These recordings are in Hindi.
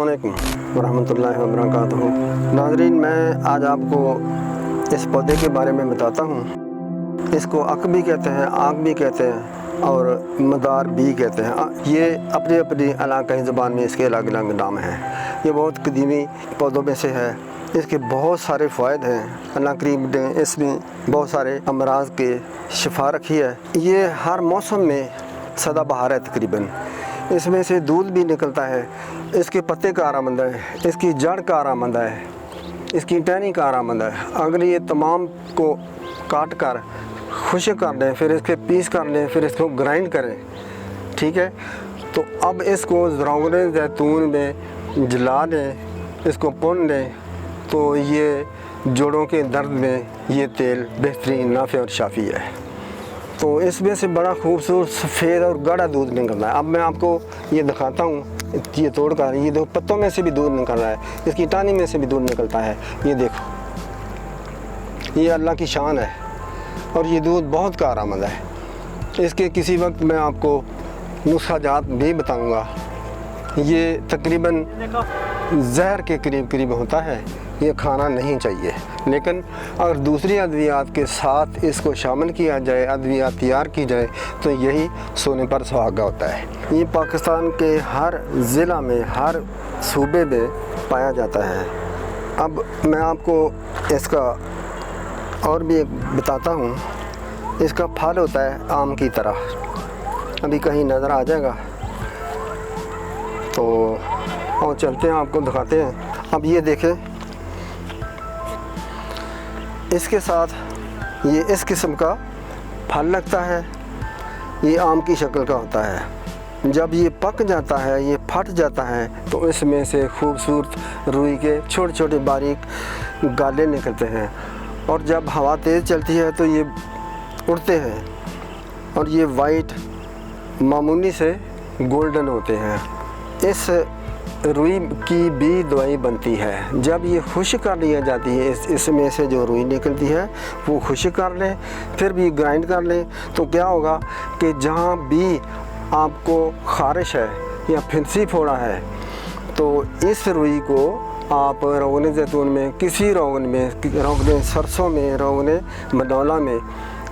अस्सलामुअलैकुम वरहमतुल्लाहि वबरकातुहू। नाज़रीन, मैं आज आपको इस पौधे के बारे में बताता हूँ। इसको अक भी कहते हैं, आग भी कहते हैं और मदार भी कहते हैं। ये अपनी अपनी इलाकाई ज़बान में इसके अलग अलग नाम हैं। ये बहुत कदीमी पौधों में से है। इसके बहुत सारे फ़ायदे हैं। अल्लाह करीम ने इसमें बहुत सारे अमराज के शिफा रखी है। ये हर मौसम में सदाबहार है तकरीबन। इसमें से दूध भी निकलता है। इसके पत्ते कारआमद है, इसकी जड़ कारआमद है, इसकी टहनी कारआमद है। अगर ये तमाम को काट कर खुश्क कर दें, फिर इसके पीस कर लें, फिर इसको ग्राइंड करें, ठीक है, तो अब इसको ज़राग़ुन ज़ैतून में जला दें, इसको भून लें, तो ये जोड़ों के दर्द में ये तेल बेहतरीन नाफ़े और शाफ़ी है। तो इसमें से बड़ा खूबसूरत सफ़ेद और गाढ़ा दूध निकलता है। अब मैं आपको ये दिखाता हूँ, ये तोड़ कर, ये देखो पत्तों में से भी दूध निकल रहा है, इसकी टानी में से भी दूध निकलता है। ये देखो, ये अल्लाह की शान है और ये दूध बहुत कारआमद है। इसके किसी वक्त मैं आपको नुस्खा जात भी बताऊँगा। ये तकरीबन जहर के करीब करीब होता है, ये खाना नहीं चाहिए। लेकिन अगर दूसरी अद्वियात के साथ इसको शामिल किया जाए, अद्वियात तैयार की जाए, तो यही सोने पर सुहागा होता है। ये पाकिस्तान के हर ज़िला में, हर सूबे में पाया जाता है। अब मैं आपको इसका और भी एक बताता हूँ। इसका फल होता है आम की तरह, अभी कहीं नज़र आ जाएगा, तो और चलते हैं, आपको दिखाते हैं। अब ये देखें, इसके साथ ये इस किस्म का फल लगता है। ये आम की शक्ल का होता है। जब ये पक जाता है, ये फट जाता है, तो इसमें से खूबसूरत रुई के छोटे छोटे बारीक गाले निकलते हैं और जब हवा तेज़ चलती है तो ये उड़ते हैं और ये वाइट मामूली से गोल्डन होते हैं। इस रुई की भी दवाई बनती है। जब ये खुश्क कर लिया जाती है, इसमें से जो रुई निकलती है वो खुश्क कर लें, फिर भी ग्राइंड कर लें, तो क्या होगा कि जहाँ भी आपको ख़ारिश है या फिंसी फोड़ा है, तो इस रुई को आप रोगन ज़ैतून में, किसी रोगन में, रोगन सरसों में, रोगन मनौला में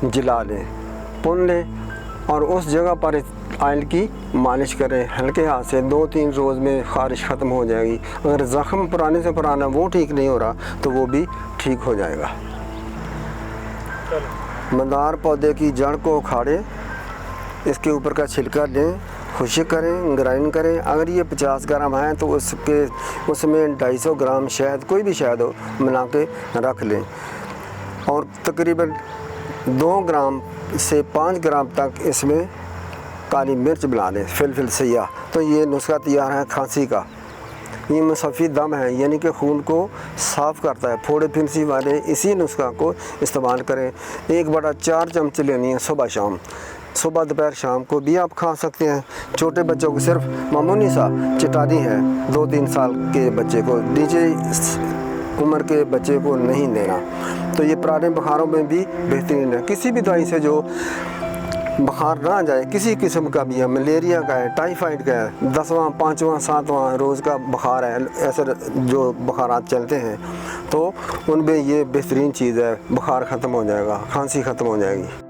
जला लें, भून लें और उस जगह पर आयल की मालिश करें हल्के हाथ से। 2-3 रोज़ में ख़ारिश ख़त्म हो जाएगी। अगर ज़ख़म पुराने से पुराना वो ठीक नहीं हो रहा, तो वो भी ठीक हो जाएगा। मंदार पौधे की जड़ को उखाड़ें, इसके ऊपर का छिलका लें, खुश्क करें, ग्राइंड करें। अगर ये 50 ग्राम है तो उसमें 250 ग्राम शहद, कोई भी शहद हो, मिला के रख लें और तकरीबन 2 ग्राम से 5 ग्राम तक इसमें काली मिर्च मिला लें, फिलफिल सयाह। तो ये नुस्खा तैयार है खांसी का। ये मुसफ़ी दम है, यानी कि खून को साफ़ करता है। फोड़े फिंसी वाले इसी नुस्खा को इस्तेमाल करें। 1/4 चमचे लेनी है सुबह शाम, सुबह दोपहर शाम को भी आप खा सकते हैं। छोटे बच्चों को सिर्फ मामूली सा चिटानी है, 2-3 साल के बच्चे को, नीचे उम्र के बच्चे को नहीं देना। तो ये पुराने बुखारों में भी बेहतरीन है। किसी भी दवाई से जो बुखार ना जाए, किसी किस्म का भी है, मलेरिया का है, टाइफाइड का है, 10वां 5वां 7वां रोज़ का बुखार है, ऐसे जो बुखारात चलते हैं, तो उनमें ये बेहतरीन चीज़ है। बुखार ख़त्म हो जाएगा, खांसी ख़त्म हो जाएगी।